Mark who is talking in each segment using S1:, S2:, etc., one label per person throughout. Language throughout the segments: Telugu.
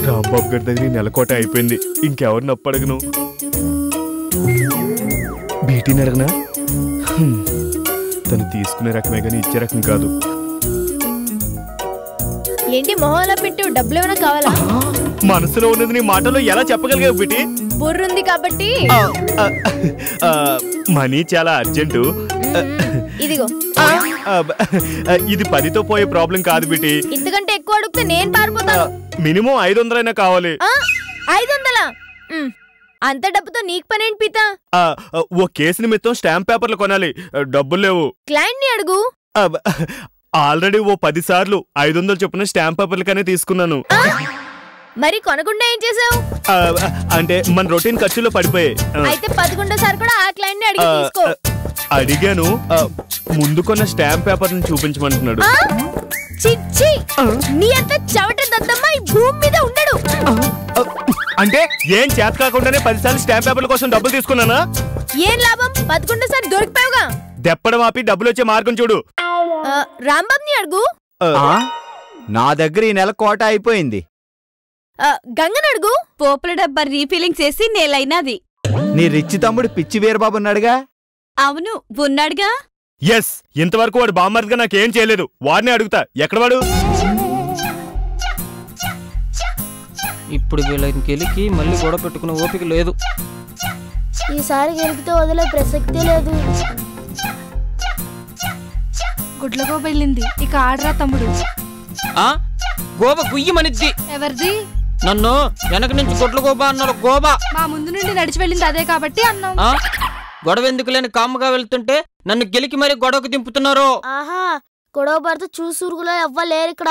S1: రాంబాబు గారి దగ్గర నెలకోట అయిపోయింది. ఇంకెవరిని అప్పడగను? బీటీని అడగనా? తను తీసుకునే రకమే గానీ ఇచ్చే రకం కాదు.
S2: ఏంటి మొహంలో పెట్టు? డబ్బులు ఏమైనా కావాలా?
S1: మనసులో ఉన్నది నీ మాటలో ఎలా చెప్పగలిగావు బీటీ?
S2: బుర్రుంది కాబట్టి.
S1: మనీ చాలా అర్జెంటు.
S2: ఇదిగో.
S1: ఇది 10తో పోయే ప్రాబ్లం కాదు బీటీ.
S2: ఇంతకంటే ఎక్కువ అడిగితే నేను పారిపోతాను.
S1: మినిమం 500 కావాలి.
S2: 500? అంత డబ్బుతో నీకు పనేంటి పీతా?
S1: ఓ కేసు నిమిత్తం స్టాంప్ పేపర్లు కొనాలి, డబ్బులు లేవు.
S2: క్లయింట్ ని అడుగు.
S1: ఆల్రెడీ ఓ 10 సార్లు 500 చొప్పున స్టాంప్ పేపర్లకనే తీసుకున్నాను.
S2: మరి కొనకుండా ఏం చేసావు?
S1: అంటే మన రొటీన్ ఖర్చులో పడిపోయాయి.
S2: అయితే 11సారి కూడా ఆ క్లయింట్ ని అడిగి తీసుకో.
S1: అడిగాను, ముందు కొన్న స్టాంప్ పేపర్ ని చూపించమంటున్నాడు.
S2: చిచ్చి, నీ అంత చవట దద్దమ్మ ఈ భూమి మీద ఉండడు.
S1: అంటే ఏం చేత కాకుండానే 10 సార్లు స్టాంప్ పేపర్ల కోసం డబ్బులు తీసుకున్నానా?
S2: ఏం లాభం? 11సారి దొరికిపోయావుగా.
S1: దెప్పడం ఆపి డబ్బులు వచ్చే మార్గం చూడు.
S2: రాంబాబు ని అడుగు.
S3: నా దగ్గర ఈ నెల కోట అయిపోయింది.
S2: గంగను అడుగు.
S4: పోపుల డబ్బా రీఫిలింగ్ చేసి నేలైనది.
S3: నీ రిచ్ తమ్ముడు పిచ్చి వీరబాబు ఉన్నాడుగా.
S4: అవును, ఉన్నాడుగా.
S1: ఎస్, ఇంతవరకు వాడు బామ్మర్దిగా నాకేం చేయలేదు. వాడిని అడుగుతా. ఎక్కడ వాడు?
S5: ఇప్పుడు వీళ్ళని గెలికి మళ్ళీ గొడవ పెట్టుకునే ఓపిక లేదు.
S2: ఈసారి గెలిపితే వదిలే ప్రసక్తే లేదు.
S6: గుడ్లగో వెళ్ళింది. ఇక ఆడరా తమ్ముడు.
S5: గోబ గుయ్యమనిద్ది.
S6: ఎవరిది?
S5: నన్ను వెనక నుంచి గొడ్ల గోబా అన్నారు. గోబా
S6: మా ముందు నుండి నడిచి వెళ్ళింది అదే కాబట్టి అన్నాం.
S5: గొడవ ఎందుకు లేని కామ్గా వెళ్తుంటే నన్ను గెలికి మరి గొడవకు దింపుతున్నారు.
S2: ఆహా, గొడవ పడితే చూసురుకులో ఎవ్వలేరు ఇక్కడ.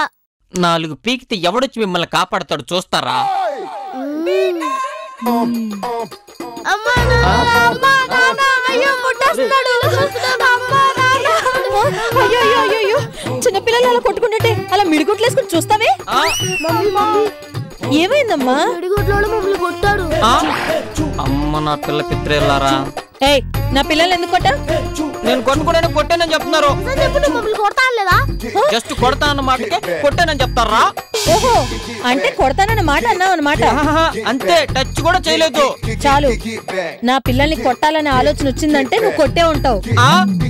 S5: 4 పీకితే ఎవడొచ్చి మిమ్మల్ని కాపాడతాడు చూస్తారా?
S4: చిన్నపిల్లలు అలా కొట్టుకుంటే అలా మిడిగుట్లేసుకుని చూస్తావే? ఏమైందమ్మా?
S2: మమ్మల్ని కొట్టాడు.
S5: అమ్మ నా పిల్ల పిత్రేళ్ళారా.
S4: నా పిల్లలు ఎందుకు కొట్టా?
S5: నేను కొట్టుకోవడానికి కొట్టానని చెప్తున్నారు.
S2: మమ్మల్ని కొడతానులేదా?
S5: జస్ట్ కొడతానన్న మాటకే కొట్టానని చెప్తారా?
S4: ఓహో, అంటే కొడతానన్న మాట అన్నావు అన్నమాట.
S5: అంతే, టచ్ కూడా చేయలేదు.
S4: చాలు, నా పిల్లల్ని కొట్టాలనే ఆలోచన వచ్చిందంటే నువ్వు కొట్టే ఉంటావు.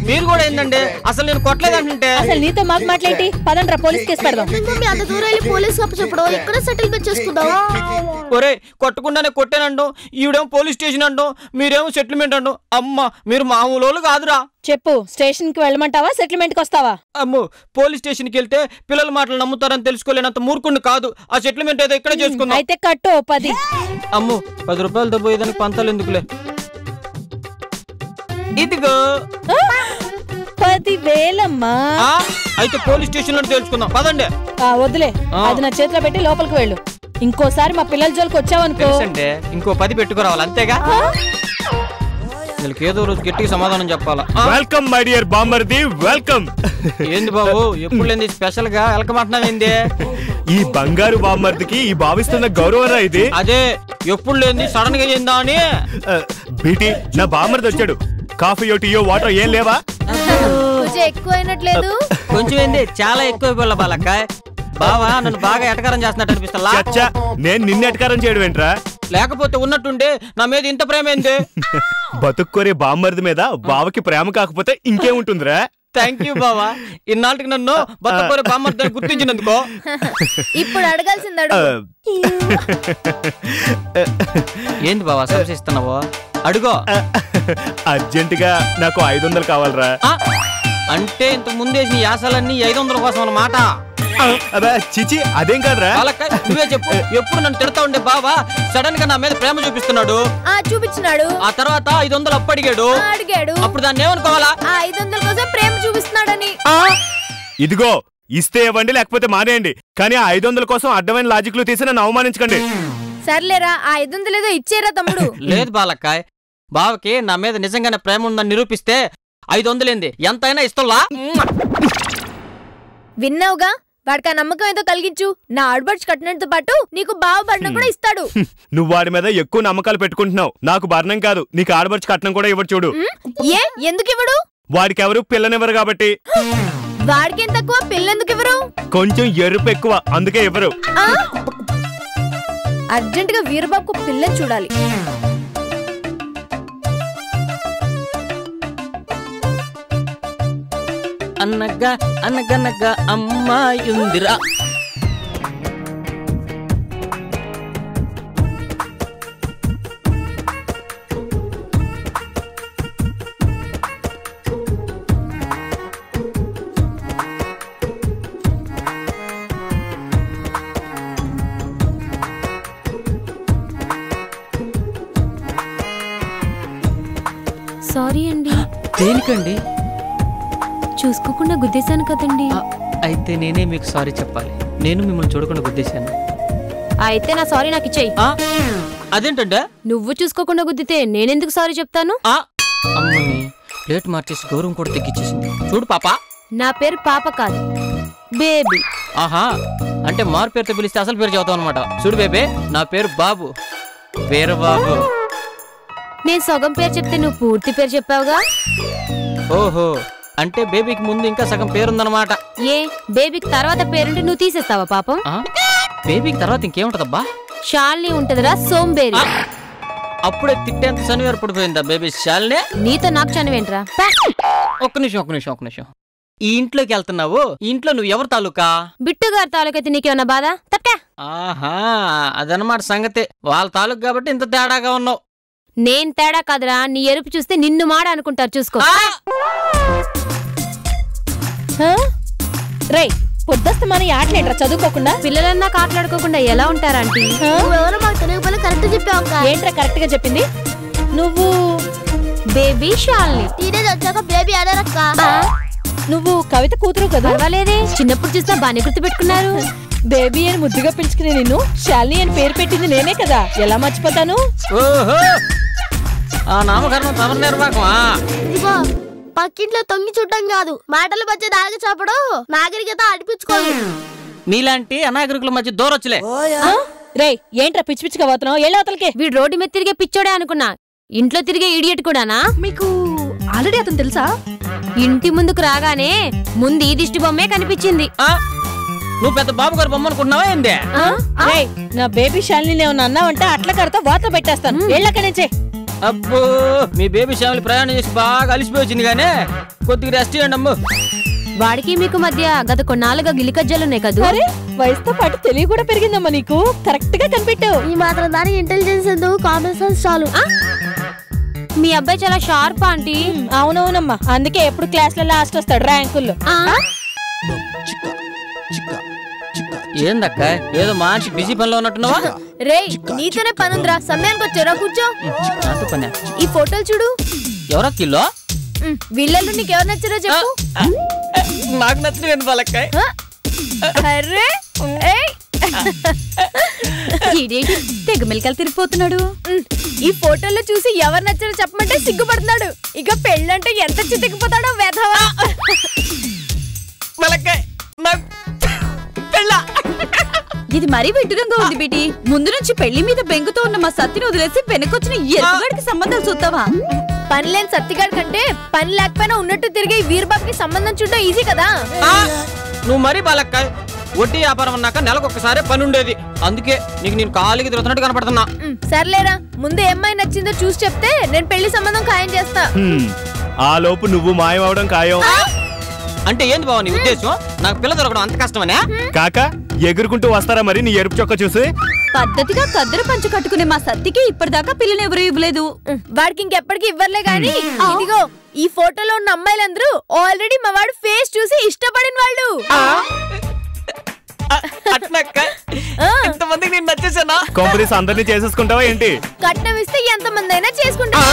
S5: మీరు కూడా ఏందండి, అసలు నేను కొట్టలేదంటే.
S4: అసలు నీతో మాకు మాట్లాడి పదండ్రా పోలీస్ కేసు పెడదాం.
S2: అంత దూరం వెళ్ళి పోలీస్ కప్పు చెప్పడం, ఇక్కడ సెటిల్మెంట్ చేసుకుందాం.
S5: ఒరే, కొట్టకుండానే కొట్టానండు, ఈవిడేమో పోలీస్ స్టేషన్ అండు, మీరేమో సెటిల్మెంట్ అండు. అమ్మ, మీరు మామూలు కాదురా.
S4: చెప్పు, స్టేషన్ కి వెళ్ళమంటావా, సెటిల్మెంట్ కి వస్తావా?
S5: అమ్మో, పోలీస్ స్టేషన్ కి వెళ్తే పిల్లల మాటలు నమ్ముతారని తెలుసుకోలేనంత మూర్ఖుడిని కాదు. ఆ సెటిల్మెంట్ ఏదో ఇక్కడ చేసుకుందాం.
S4: అయితే కట్టు 10.
S5: అమ్మో, 10 రూపాయలు దబ్బోయేదానికి పంతాలు ఎందుకులే. ఇదిగో
S4: 10,000.
S5: అయితే పోలీస్ స్టేషన్ లో తెలుసుకుందాం, పదండి.
S4: వద్దులే, అది నా చేతిలో పెట్టి లోపలికి వెళ్ళు. ఇంకోసారి మా పిల్లల జోలికి వచ్చావనుకో,
S5: ఇంకో 10 పెట్టుకురావాలి అంతేగా. వీళ్ళకి ఏదో రోజు గట్టిగా సమాధానం చెప్పాలా.
S1: వెల్కమ్ మై డియర్ బామ్మర్ది, వెల్కమ్.
S5: ఏంది బాబు, ఎప్పుడు లేని స్పెషల్ గా వెల్కమ్ అంటున్నావేంది?
S1: ఈ బంగారు బామ్మర్దికి ఈ భావిస్తున్న గౌరవం ఇది.
S5: అదే, ఎప్పుడు లేని సడన్ గా ఏందా అని.
S1: బీటీ, నా బామ్మర్ది వచ్చాడు. కాఫీయో టీయో వాటర్ ఏం లేవా?
S2: ఎక్కువ అయినట్లేదు.
S5: కొంచెం ఏంది, చాలా ఎక్కువ పిల్ల బాలక్క. బావా నన్ను బాగా ఎటకారం చేస్తున్నట్టు అనిపిస్తా.
S1: నేను నిన్ను ఎటకారం చేయడం ఏంట్రా?
S5: లేకపోతే ఉన్నట్టుండే నా మీద ఇంత ప్రేమ ఏంది?
S1: బతుక్కోరే బామ్మర్ది మీద బావకి ప్రేమ కాకపోతే ఇంకేముంటుందిరా?
S5: థ్యాంక్ యూ బావా, ఇన్నాళ్ళకి నన్ను బతుక్కోరే బామ్మర్ది గుర్తించినందుకో.
S2: ఇప్పుడు అడగాల్సింది అడుగు.
S5: ఏంది బావా సంశయిస్తున్నావో? అడుగో.
S1: అర్జెంటుగా నాకు 500 కావాలరా.
S5: అంటే ఇంతకు ముందేసిన యాసలన్నీ 500 కోసం అన్నమాట.
S1: చిచి, అదేం కాదురా.
S5: నువ్వే చెప్పు, ఎప్పుడు నన్ను తిడతా ఉండే బావా సడన్ గా నా మీద ప్రేమ చూపిస్తున్నాడు.
S2: చూపించినాడు.
S5: ఆ తర్వాత 500 అప్పు అడిగాడు. అప్పుడు దాన్ని ఏమనుకోవాలా?
S2: 500 కోసం ప్రేమ చూపిస్తున్నాడని.
S1: ఇదిగో, ఇస్తే ఇవ్వండి లేకపోతే మానేయండి, కానీ ఆ 500 కోసం అడ్డమైన లాజిక్లు తీసి నన్ను అవమానించకండి.
S2: సర్లేరా, ఆ 500 ఏదో ఇచ్చేరా తమ్ముడు.
S5: లేదు బాలక్కాయ్, బావకి నా మీద నిజంగానే ప్రేమ ఉందని నిరూపిస్తే 500 ఏంది ఎంతైనా ఇస్తున్నా.
S2: విన్నావుగా, వాడికి ఆ నమ్మకం ఏదో కలిగించు. నా ఆడబడ్స్ కట్టినతో పాటు నీకు బావ భరణం కూడా ఇస్తాడు.
S1: నువ్వు వాడి మీద ఎక్కువ నమ్మకాలు పెట్టుకుంటున్నావు. నాకు భరణం కాదు, నీకు ఆడబడ్స్ కట్నం కూడా ఇవ్వడు చూడు.
S2: ఎందుకు ఇవ్వడు?
S1: వాడికి ఎవరు పిల్లనివ్వరు కాబట్టి.
S2: వాడికేం తక్కువ, పిల్లెందుకు ఇవ్వరు?
S1: కొంచెం ఎరుపు ఎక్కువ, అందుకే ఇవ్వరు.
S2: అర్జెంట్ గా వీరబాబుకు పిల్లని చూడాలి.
S5: అన్నగా అనగనగా అమ్మాయుందిరా.
S2: సారీ అండి.
S5: దేనికండి?
S2: చూసుకోకుండా గుద్దేశాను కదండి.
S5: అయితే నేనే మీకు సారీ చెప్పాలి. నేను మిమ్మల్ని చూడకుండా గుద్దేశాను.
S2: అయితే నా సారీ నాకు ఇచ్చేయి.
S5: అదేంటంటే?
S2: నువ్వు చూసుకోకుండా గుద్దితే నేనెందుకు సారీ చెప్తాను?
S5: అమ్మని ప్లేట్ మార్చేసి గౌరవం కూడా తగ్గించేసింది. చూడు పాపా,
S2: నా పేరు పాప కాదు, బేబీ.
S5: ఆహా, అంటే మారు పేరుతో పిలిస్తే అసలు పేరు చెబుతావు అనమాట. చూడు బేబే, నా పేరు బాబు, వీరబాబు.
S2: నేను సగం పేరు చెప్తే నువ్వు పూర్తి పేరు చెప్పావుగా.
S5: ఓహో, అంటే బేబీకి ముందు ఇంకా సగం పేరుందనమాట.
S2: ఏ బేబీకి తర్వాత పేరుంటే నువ్వు తీసేస్తావా పాపం?
S5: బేబీకి తర్వాత ఇంకేముంటదబ్బా?
S2: షాల్ని ఉంటదిరా సోంబేరి.
S5: అప్పుడే తిట్టేంత శనివారం పడిపోయిందా బేబీ షాల్నే?
S2: నీతో నాకు చనివేంట్రా.
S5: ఒక్క నిమిషం. ఈ ఇంట్లోకి వెళ్తున్నావు, ఈ ఇంట్లో నువ్వు ఎవరు తాలూకా?
S2: బిట్టుగారి తాలూకైతే నీకేమన్నా బాధ? తప్పకా.
S5: ఆహా, అదనమాట సంగతి. వాళ్ళ తాలూకు కాబట్టి ఇంత తేడాగా ఉన్నావు.
S2: నేను తేడా కాదురా, నీ ఎరుపు చూస్తే నిన్ను మాడ అనుకుంటారు, చూసుకో.
S4: రే పొద్దుస్త మన ఆటలేంట్రా చదువుకోకుండా?
S2: పిల్లలన్నా కాట్లాడుకోకుండా ఎలా ఉంటారా ఆంటీ?
S4: ఏంట్రా కరెక్ట్ గా చెప్పింది? నువ్వు
S2: బేబీ షాల్ని.
S6: బేబీ అడరక్క.
S4: నువ్వు కవిత కూతురు కదా?
S2: పర్వాలేదే, చిన్నప్పుడు చూసినా బానే గుర్తు పెట్టుకున్నారు.
S4: బేబీ అని ముద్దుగా పిలుచుకునే నిన్ను శాలిని అని పేరు పెట్టింది నేనే కదా, ఎలా మర్చిపోతాను?
S5: ఓహో, ఆ నామకరణం తమరు నిర్వాహకమా?
S6: ఇదిగో పక్కింట్లో తొంగి చుట్టం కాదు, మాటల మధ్య దాగి చెప్పడం నాగరికత అడిపించుకోదు.
S5: నీలాంటి అనాగరికుల మధ్య దూరొచ్చులే.
S4: రే ఏంట్రా పిచ్చి పిచ్చిగా పోతున్నావు? ఏళ్ళవతలకే.
S2: వీడు రోడ్డు మీద తిరిగే పిచ్చోడే అనుకున్నా, ఇంట్లో తిరిగే ఇడియట్ కూడానా?
S6: మీకు ఆల్రెడీ అతను తెలుసా?
S2: ఇంటి ముందుకు రాగానే ముందు ఈ దిష్టి బొమ్మే కనిపించింది.
S5: నువ్వు పెద్ద బాబు గారు బొమ్మ అనుకుంటున్నావా ఏందే?
S4: నా బేబీ శాలిని ఏమన్నా అన్నావంటే అట్ల కడతా వార్త పెట్టేస్తాను. ఏళ్ళక్కడి నుంచే.
S5: అబ్బో, మీ బేబీ ఫ్యామిలీ ప్రయాణం చేసి బాగా అలిసిపోయి వచ్చింది గానే, కొద్దిగా రెస్ట్ చేయండి అమ్మ.
S2: వాడికి మీకు మధ్య గత కొన్నాళ్ళుగా గిలికజ్జలున్నాయి కదా.
S4: అరే వయసుతో పాటు తెలివి కూడా పెరిగిందమ్మా నీకు. కరెక్ట్ గా కనిపెట్టావు.
S6: ఈ మాత్రం దానికి ఇంటెలిజెన్స్ ఎందుకు, కామన్ సెన్స్ చాలు.
S2: మీ అబ్బాయి చాలా షార్ప్ ఆంటీ.
S4: అవునవునమ్మా, అందుకే ఎప్పుడు క్లాస్ లో లాస్ట్ వస్తాడు ర్యాంకుల్లో.
S5: ఏందక్క ఏదో మంచి బిజీ పనిలో ఉన్నట్టున్నావా?
S2: రే నీతోనే పనుందిరా, సమయానికి వచ్చారా, కూర్చో. ఈ ఫోటోలు చూడు.
S5: ఎవరా కిల్లో?
S2: వీళ్ళల్లో నీకెవరు నచ్చారో చెప్పు.
S5: నాకు నచ్చిన వాళ్ళక్క.
S2: అరే తెగ మెలికలు తిరిగిపోతున్నాడు. ఈ ఫోటోలో చూసి ఎవరు నచ్చారో చెప్పమంటే సిగ్గుపడుతున్నాడు. ఇక పెళ్ళంటే ఎంత చితికిపోతాడో వెధవా.
S7: ఇది మరీ విడ్డూరంగా ఉంది బేటీ. ముందు నుంచి పెళ్లి మీద బెంగుతో ఉన్న మా సత్తిని వదిలేసి వెనకొచ్చిన ఎరుగాడికి సంబంధాలు చూద్దావా?
S2: పని లేని సత్తిగాడి కంటే పని లేకపోయినా ఉన్నట్టు తిరిగే వీరబాబుకి సంబంధం చూడడం ఈజీ కదా.
S5: నువ్వు మరీ బాలక్క, వడ్డీ వ్యాపారం అన్నాక నెలకొకసారి పని ఉండేది, అందుకే నీకు నేను కాలికి తిరుగుతున్నట్టు కనపడుతున్నా.
S2: సర్లేరా, ముందు ఏమ్మాయి నచ్చిందో చూసి చెప్తే నేను పెళ్లి సంబంధం ఖాయం చేస్తా.
S1: ఆ లోపు నువ్వు మాయం అవడం ఖాయం.
S5: అంటే ఏంది బావ నీ ఉద్దేశం? నాకు పిల్ల దొరకడం అంత కష్టమనే?
S1: కాక ఎగురుకుంటూ వస్తారా మరి నీ ఎరుపు చొక్క చూసి?
S7: పద్ధతిగా కద్దరు పంచు కట్టుకునే మా సత్తికి ఇప్పటిదాకా పిల్లని ఎవరు ఇవ్వలేదు.
S2: వాడికి ఇంకెప్పటికీ ఇవ్వర్లే గాని, ఇదిగో ఈ ఫోటోలో ఉన్న అమ్మాయిలందరూ ఆల్రెడీ మా వాడు ఫేస్ చూసి ఇష్టపడిన వాళ్ళు.
S5: ఇంతమందికి నేను నచ్చేసానా?
S1: కాంపిటీస్ అందరినీ చేసేసుకుంటావా ఏంటి?
S2: కట్నం ఇస్తే ఎంత మంది అయినా చేసుకుంటా.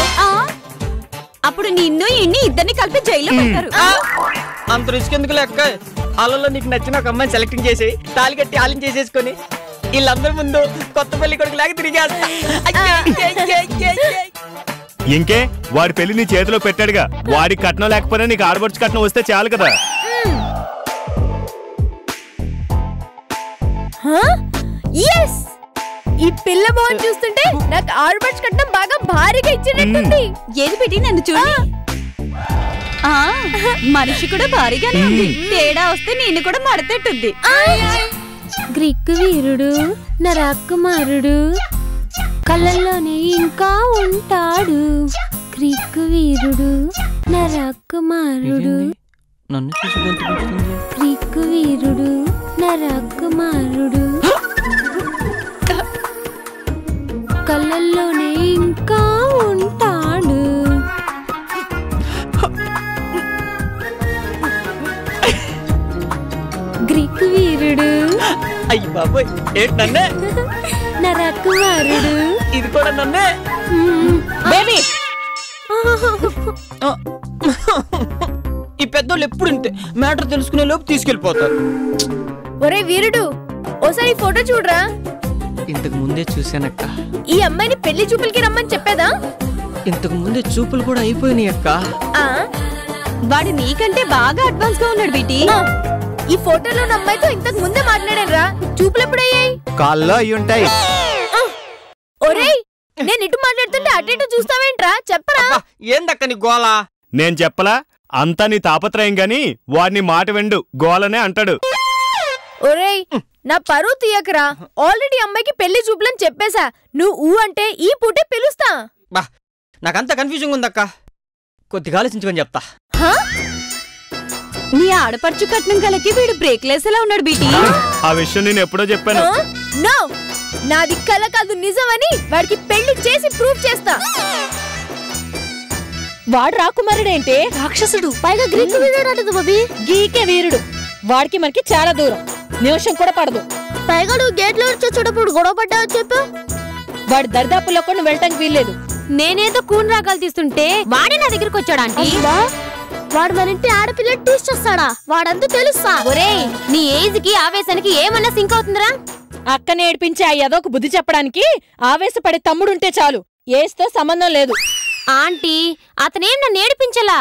S7: అప్పుడు నిన్ను ఇన్ని ఇద్దరిని కలిపి జైల్లో పెట్టారు.
S5: అంత రిస్క్ ఎందుకు లెక్క? అలలో నీకు నచ్చిన ఒక అమ్మాయిని సెలెక్టింగ్ చేసి తాళి కట్టి ఆలింగ్ చేసేసుకొని వీళ్ళందరి ముందు కొత్త పెళ్లి కొడుకు లాగా తిరిగేస్తా.
S1: ఇంకే వాడి పెళ్లి నీ చేతిలో పెట్టాడుగా, వాడికి కట్నం లేకపోయినా నీకు ఆడబడుచు కట్నం వస్తే చాలు కదా.
S2: ఈ పిల్ల మోహన్ చూస్తుంటే నాకు ఆడబడుచు కట్నం బాగా భారీగా ఇచ్చినట్టుంది.
S7: ఏది పెట్టి నన్ను చూడు. మనిషి కూడా భారీగానే ఉంది. తేడా వస్తే నిన్ను కూడా మడతెట్టుద్ది.
S2: గ్రీకు వీరుడు నా రాకుమారుడు కళ్ళల్లోనే ఇంకా ఉంటాడు. గ్రీకు వీరుడు నా రాకుమారుడు
S5: నన్ను చూసి గొంతు పుచ్చుతుంది.
S2: గ్రీకు వీరుడు నా రాకుమారుడు కళ్ళల్లోనే ఇంకా ఉంటాడు. గ్రీకు వీరుడు
S5: అయ్యి బాబోయ్, ఏంటి నన్నే?
S2: నా రాకుమారుడు
S5: ఇది కూడా నన్నే.
S4: బేబీ
S5: ఈ పెద్దోళ్ళు ఎప్పుడు ఇంతే, మ్యాటర్ తెలుసుకునే లోపు తీసుకెళ్లిపోతారు.
S2: ఒరే వీరుడు, ఓసారి ఫోటో చూడరా.
S5: ఇంతకు ముందే చూశానక్క.
S2: ఈ అమ్మాయిని పెళ్లి చూపులకి రమ్మని చెప్పేదా?
S5: ఇంతకు ముందే చూపులు కూడా అయిపోయినాయి అక్క.
S7: వాడు నీకంటే బాగా అడ్వాన్స్ గా ఉన్నాడు బీటీ.
S2: ఈ ఫోటోలో అమ్మాయితో ఇంతకు ముందే మాట్లాడారా? చూపులు ఎప్పుడయ్యాయి?
S3: కాల్లో అయి ఉంటాయి.
S2: ఒరేయ్, నేను ఇటు మాట్లాడుతుంటే అటు ఇటు చూస్తావేంట్రా? చెప్పరా.
S5: ఏందక్క నీ గోలా?
S1: నేను చెప్పలా? అంతా నీ తాపత్రయం గాని వాడిని మాట వెండు గోలనే అంటాడు.
S2: ఒరేయ్, నా పరువు తీయకరా. ఆల్రెడీ అమ్మాయికి పెళ్లి చూపులని చెప్పేశా. నువ్వు అంటే ఈ పూటే పిలుస్తా.
S5: బా, నాకంతా కన్ఫ్యూజన్ ఉందక్క. కొద్దిగా ఆలోచించుకొని చెప్తా.
S7: నీ ఆడపడుచు కట్నం కలకి వీడు బ్రేక్లేసేలా ఉన్నాడు బీటీ.
S1: ఆ విషయం నేను ఎప్పుడో చెప్పాను.
S2: నో, నాది కల కాదు నిజమని వాడికి పెళ్లి చేసి ప్రూవ్ చేస్తా.
S4: వాడు రాకుమారుడేంటే రాక్షసుడు,
S6: పైగా గ్రీకు వీరుడు అంటది బాబీ.
S4: గీకే వీరుడు. వాడికి మనకి చాలా దూరం, నిమిషం కూడా పడదు.
S6: పైగా నువ్వు గేట్లో వచ్చేటప్పుడు గొడవ పడ్డావు చెప్పు.
S4: వాడి దరిదాపుల్లో కూడా నువ్వు వెళ్ళటానికి వీల్లేదు.
S2: నేనేదో కూన్ రాగాలు తీస్తుంటే వాడే నా దగ్గరికి వచ్చాడా?
S6: వాడు మన ఇంటి ఆడపిల్ల టీచ్ చేస్తాడా? వాడంతా తెలుసా?
S2: ఒరేయ్, నీ ఏజ్ కి ఆవేశానికి ఏమన్నా సింక్ అవుతుందిరా?
S4: అక్కని ఏడిపించి ఆ ఏదోకు బుద్ధి చెప్పడానికి ఆవేశపడే తమ్ముడుంటే చాలు. ఏస్తో సంబంధం లేదు.
S2: ఆంటీ, అతనేం నన్ను ఏడిపించలా.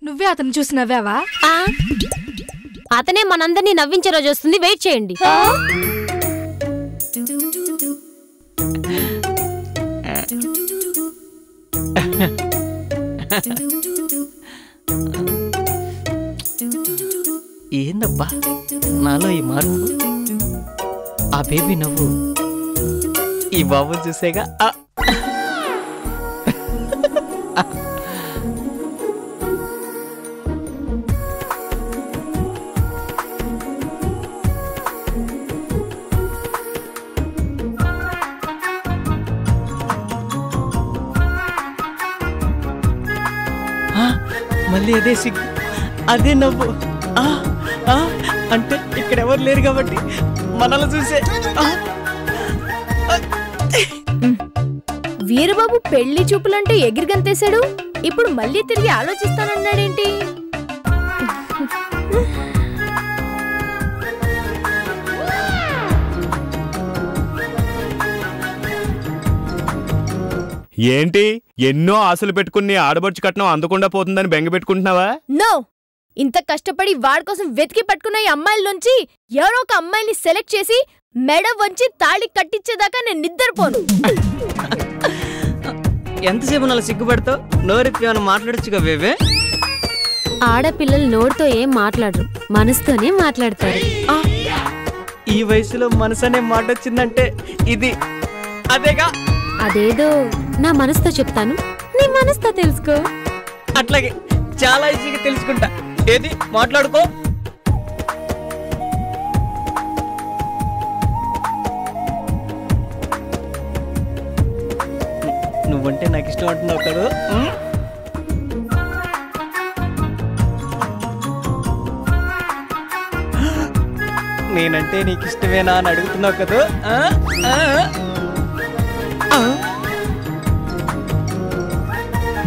S8: నువ్వే అతను చూసి నవ్వావా?
S2: అతనే మనందరినీ నవ్వించే రోజు వస్తుంది, వెయిట్ చేయండి.
S5: ఏందబ్బా నాలో ఈ మార్పు? ఆ బేబీ నవ్వు, ఈ బాబు చూసేగా. మళ్ళీ అదే సిగ్గు, అదే నవ్వు. అంటే ఇక్కడ ఎవరు లేరు కాబట్టి మనల్ని చూసే.
S2: వీరబాబు పెళ్లి చూపులంటే ఎగిరి గంతేశాడు. ఇప్పుడు మళ్ళీ తిరిగి ఆలోచిస్తానన్నాడేంటి?
S1: ఏంటి ఎన్నో ఆశలు పెట్టుకుని ఆడబడుచు కట్నం అందకుండా పోతుందని బెంగ పెట్టుకుంటున్నావా?
S2: నో, ఇంత కష్టపడి వాడి కోసం వెతికి పట్టుకున్న ఈ అమ్మాయిల్లోంచి ఎవరో ఒక అమ్మాయిని సెలెక్ట్ చేసి మెడ వంచి తాళి కట్టించేదాకా నేను నిద్రపోను.
S5: ఎంతసేపు నాలో సిగ్గుపడతావు? నోరెత్తి ఏమైనా మాట్లాడచ్చుగా వేవే.
S2: ఆడపిల్లలు నోటితో ఏం మాట్లాడరు, మనసుతోనే మాట్లాడతారు.
S5: ఈ వయసులో మనసు అనే మాట వచ్చిందంటే ఇది అదేగా.
S2: అదేదో నా మనసుతో చెప్తాను, నీ మనసుతో తెలుసుకో.
S5: అట్లాగే చాలా ఈజీగా తెలుసుకుంటా. ఏది మాట్లాడుకో. నువ్వంటే నాకు ఇష్టం అంటున్నావు కదా. నేనంటే నీకు ఇష్టమేనా అని అడుగుతున్నావు కదా.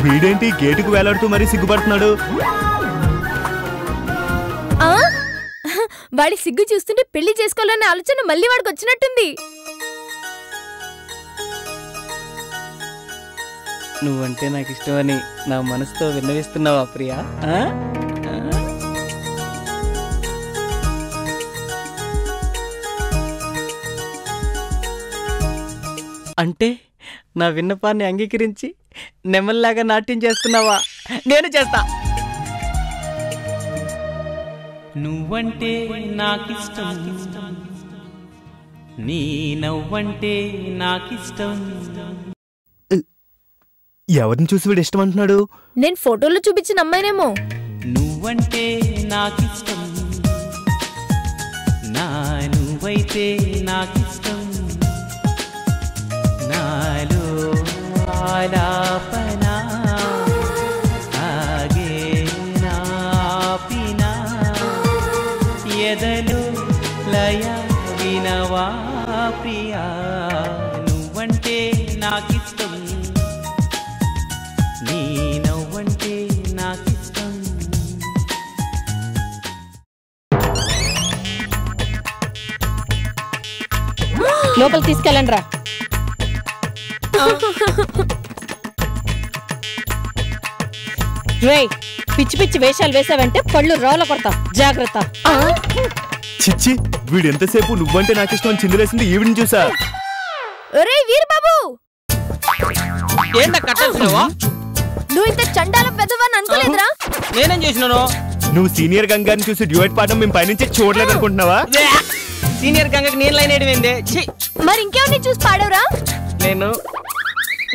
S1: వీడేంటి గేటుకు వేలాడుతూ మరీ సిగ్గుపడుతున్నాడు?
S2: వాడి సిగ్గు చూస్తుంటే పెళ్లి చేసుకోవాలనే ఆలోచన మళ్ళీ వాడికి వచ్చినట్టుంది.
S5: నువ్వంటే నాకు ఇష్టమని నా మనసుతో విన్నవిస్తున్నావా ప్రియా? అంటే నా విన్నపాన్ని అంగీకరించి నెమల్లాగా నాట్యం చేస్తున్నావా? నేను చేస్తా.
S9: నువ్వంటే నాకిష్టం, నీ నవ్వంటే నాకిష్టం.
S1: ఎవరిని చూసి వీడు ఇష్టం అంటున్నాడు?
S2: నేను ఫోటోలో చూపించిన అమ్మాయినేమో.
S9: నువ్వంటే నాకిష్టం, నా నువ్వైతే నాకిష్టం. నాలో ఆలాపన ఆగే నాపిన ఎదలో లయ వినవా ప్రియా. నువ్వంటే నాకిష్టం, నీ నవ్వంటే నాకిష్టం.
S4: లోపలికి తీసుకెళ్ళండి రా. రేయ్, పిచ్చి పిచ్చి వేషాలు వేసావంటే పళ్ళు రోల కొడతా, జాగ్రత్త.
S1: చిచ్చి, వీడు ఎంతసేపు నువ్వంటే నాకు ఇష్టం అని చిందులేసింది ఈవిడిని చూసా.
S2: ఒరే వీరబాబు,
S5: ఏందా కట్టాల్సినవా?
S2: నువ్వు ఇంత చండాల పెద్దవాన్ని అనుకోలేదురా.
S5: నేనేం చేసినాను?
S1: నువ్వు సీనియర్ గంగాని చూసి డ్యూయట్ పాడడం మేము పైనుంచి చూడలేదు అనుకుంటున్నావా?
S5: సీనియర్ గంగకి నేను లైన్ వేయడం.
S2: మరి ఇంకెవరిని చూసి పాడవురా?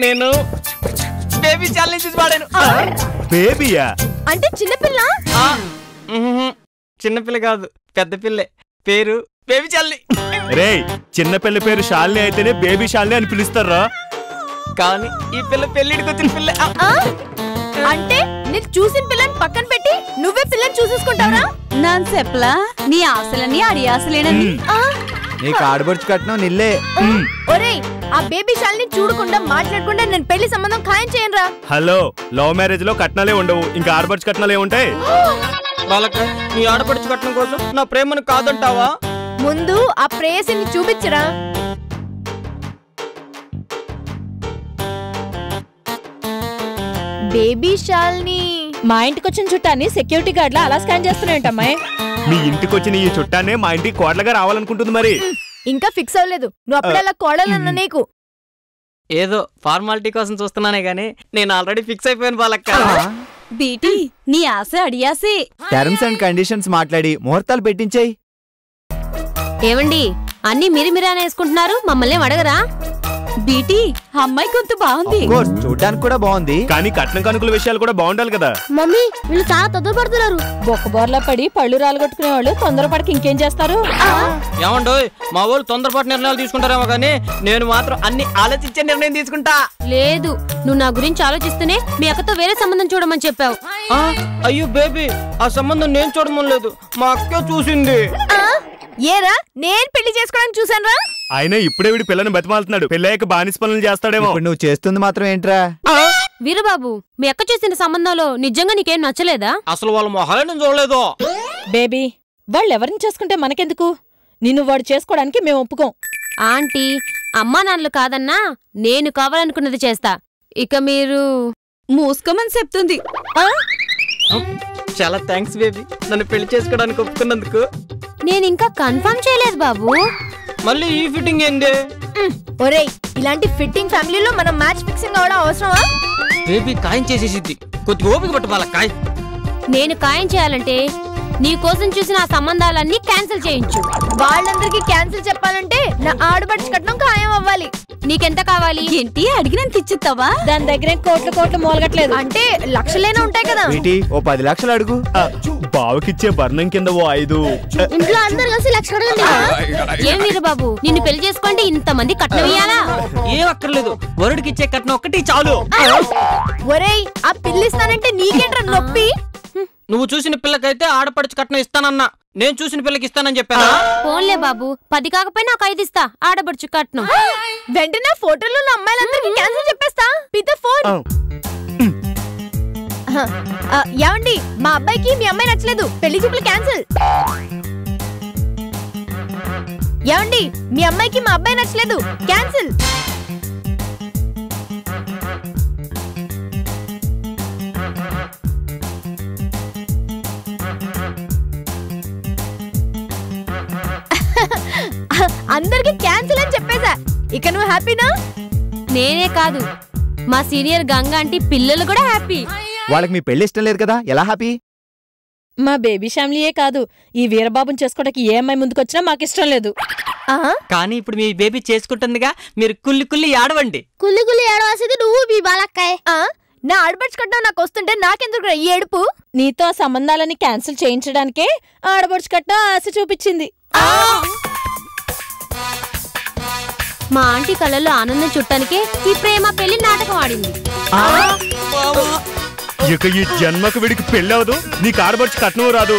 S5: నేను బేబీ ఛాలెంజ్ చూసి పాడాను.
S1: బేబీయా
S2: అంటే చిన్నపిల్ల?
S5: చిన్నపిల్ల కాదు, పెద్ద పిల్లే. పేరు బేబీ చాలిని.
S1: రేయ్, చిన్నపిల్ల పేరు శాలిని అయితేనే బేబీ శాలిని అని పిలుస్తారా?
S5: కానీ ఈ పిల్ల పెళ్లిడికి వచ్చిన పిల్ల.
S2: అంటే నేను చూసిన పిల్లని పక్కన పెట్టి నువ్వే పిల్లని చూసేసుకుంటావురా?
S7: నాన్ చెప్పలా నీ ఆశలని అడి ఆశలేనని.
S3: నీకు ఆడబడుచు కట్నం నిల్లే.
S2: ఒరేయ్, ఆ బేబీ శాలిని చూడకుండా మాట్లాడకుండా నేను పెళ్లి సంబంధం ఖాయం చేయనురా.
S1: హలో, లవ్ మ్యారేజ్ లో కట్నాలే ఉండవు, ఇంకా ఆడబడుచు కట్నాలే ఉంటాయి.
S5: వాళ్ళకి నీ ఆడపడుచు కట్నం కోసం నా ప్రేమను కాదంటావా?
S2: ముందు ఆ ప్రేయసిని చూపించరా. బేబీ శాలిని
S4: మా ఇంటికి వచ్చిన చుట్టాన్ని సెక్యూరిటీ గార్డ్ లా అలా స్కాన్ చేస్తున్నాయంటమ్మాయి.
S1: మీ ఇంటికి వచ్చిన ఈ చుట్టానే మా ఇంటికి కోడలుగా రావాలనుకుంటుంది. మరి
S2: ఇంకా ఫిక్స్ అవ్వలేదు. నువ్వు అప్పుడే అలా కోడలన్నా నీకు.
S5: ఏదో ఫార్మాలిటీ కోసం చూస్తున్నానే గానీ నేను ఆల్రెడీ ఫిక్స్ అయిపోయాను బాలక్క.
S7: బీటీ నీ ఆశ అడి ఆశే.
S3: టర్మ్స్ అండ్ కండిషన్స్ మాట్లాడి ముహూర్తాలు పెట్టించేయి.
S10: ఏవండి, అన్ని మిరిమిరాని వేసుకుంటున్నారు, మమ్మల్ని అడగరా?
S7: బీటీ అమ్మాయి కొంత బాగుంది,
S3: చూడడానికి కూడా బాగుంది,
S1: కానీ కట్నం కనుకల విషయాలు కూడా బాగుండాలి కదా.
S6: మమ్మీ వీళ్ళు చాలా తొందరపడుతున్నారు.
S4: బొక్కబోర్లా పడి పళ్ళు రాలగొట్టుకునే వాళ్ళు తొందరపడికి ఇంకేం చేస్తారు?
S5: ఏమండో, మా వాళ్ళు తొందరపాటు నిర్ణయాలు తీసుకుంటారేమో కానీ నేను మాత్రం అన్ని ఆలోచించే నిర్ణయం తీసుకుంటా.
S10: లేదు, నువ్వు నా గురించి ఆలోచిస్తూనే మీ అక్కతో వేరే సంబంధం చూడమని చెప్పావు.
S5: అయ్యో బేబీ, ఆ సంబంధం నేను చూడమని లేదు, మా అక్క చూసింది.
S2: ఏరా, నేను పెళ్లి చేసుకోవడానికి చూసాను రా.
S1: అయినా ఇప్పుడే వీడి పిల్లని బతిమాలుతున్నాడు, పెళ్ళయ్యాక బానిస పనులు చేస్తాడేమో.
S3: నువ్వు చేస్తుంది మాత్రం ఏంట్రా?
S10: వీరబాబు, మీ అక్క చేసిన సంబంధంలో నిజంగా నీకేం నచ్చలేదా?
S5: అసలు వాళ్ళ మొహాలే నేను చూడలేదు.
S4: బేబీ, వాళ్ళు ఎవరిని చేసుకుంటే మనకెందుకు? నిన్ను వాడు చేసుకోవడానికి మేము ఒప్పుకోం.
S10: ఆంటీ, అమ్మా నాన్నలు కాదన్నా నేను కావాలనుకున్నది చేస్తా. ఇక మీరు
S7: మూసుకోమని చెప్తుంది.
S5: చాలా థ్యాంక్స్ బేబీ, నన్ను పెళ్లి చేసుకోవడానికి ఒప్పుకున్నందుకు.
S10: నేను ఇంకా కన్ఫర్మ్ చేయలేదు బాబు.
S5: మళ్ళీ ఈ ఫిట్టింగ్ ఏంది?
S2: ఒరేయ్, ఇలాంటి ఫిట్టింగ్ ఫ్యామిలీలో మనం మ్యాచ్ ఫిక్సింగ్ అవడం అవసరమా?
S5: బేబీ ఖాయం చేసేసిద్ది, కొద్దిగా ఓపిక పట్టు బాలక్కాయ్.
S10: నేను ఖాయం చేయాలంటే నీ కోసం చూసిన ఆ సంబంధాలన్నీ క్యాన్సిల్ చేయించు.
S2: వాళ్ళందరికీ క్యాన్సిల్ చెప్పాలంటే నా ఆడబడుచు కట్నం ఖాయం అవ్వాలి.
S10: నీకెంత కావాలి?
S7: ఏంటి అడిగినంత ఇచ్చిస్తావా?
S4: దాని దగ్గర కోట్లు కోట్లు మూలగట్లేదు.
S2: అంటే లక్షలేనా ఉంటాయి కదా.
S3: ఓ 10 లక్షలు అడుగు.
S1: బావకిచ్చే బర్ణం కింద ఓ 5.
S6: ఇంట్లో అందరు కలిసి లక్ష అడగండి.
S10: ఏం వీరబాబు, నిన్ను పెళ్లి చేసుకోండి ఇంతమంది కట్నం ఇయ్యాలా?
S5: ఏం అక్కర్లేదు, వరుడికి ఇచ్చే కట్నం ఒక్కటి చాలు.
S2: ఒరేయ్, ఆ పిల్లిస్తానంటే నీకేంట్రా నొప్పి?
S5: నువ్వు చూసిన పిల్లకైతే ఆడపడుచు కట్నం ఇస్తానన్నా, నేను చూసిన పిల్లకి ఇస్తానని చెప్పాను.
S10: ఫోన్లే బాబు, 10 కాకపోయినా ఒక 5 ఇస్తా ఆడపడుచు కట్నం.
S2: వెంటనే ఫోటోలో ఉన్న అమ్మాయిలందరికీ క్యాన్సిల్ చెప్పేస్తా. పిత ఫోన్. ఏమండి, మా అబ్బాయికి మీ అమ్మాయి నచ్చలేదు, పెళ్లి చూపులు క్యాన్సిల్. ఏమండి, మీ అమ్మాయికి మా అబ్బాయి నచ్చలేదు, క్యాన్సిల్. అందరికి క్యాన్సిల్ అని చెప్పేశా. ఇక నువ్వు హ్యాపీనా?
S10: నేనే కాదు, మా సీనియర్ గంగా ఆంటీ పిల్లలు కూడా హ్యాపీ.
S3: వాళ్ళకి మీ పెళ్లి ఇష్టం లేదు కదా, ఎలా హ్యాపీ?
S4: మా బేబీ ఫ్యామిలీయే కాదు, ఈ వీరబాబుని చేసుకోవడానికి ఏ అమ్మాయి ముందుకొచ్చినా మాకిష్టం లేదు.
S5: కానీ ఇప్పుడు మీ బేబీ చేసుకుంటుందిగా, మీరు కుల్లి కుల్లి ఆడవండి.
S6: కుల్లి కుల్లి ఏడవాల్సింది నువ్వు మీ బాలక్కాయ్.
S2: నా ఆడబడుచుకట్నం నాకు వస్తుంటే నాకెందుకు ఈ ఏడుపు?
S4: నీతో ఆ సంబంధాలని క్యాన్సిల్ చేయించడానికే ఆడబడుచు కట్నం ఆశ చూపించింది.
S10: మా ఆంటీ కళ్ళల్లో ఆనందం చుట్టానికే ఈ ప్రేమ పెళ్లి నాటకం ఆడింది.
S1: ఇక ఈ జన్మకు వీడికి పెళ్ళవదు, నీకు ఆడబడుచు కట్నం రాదు.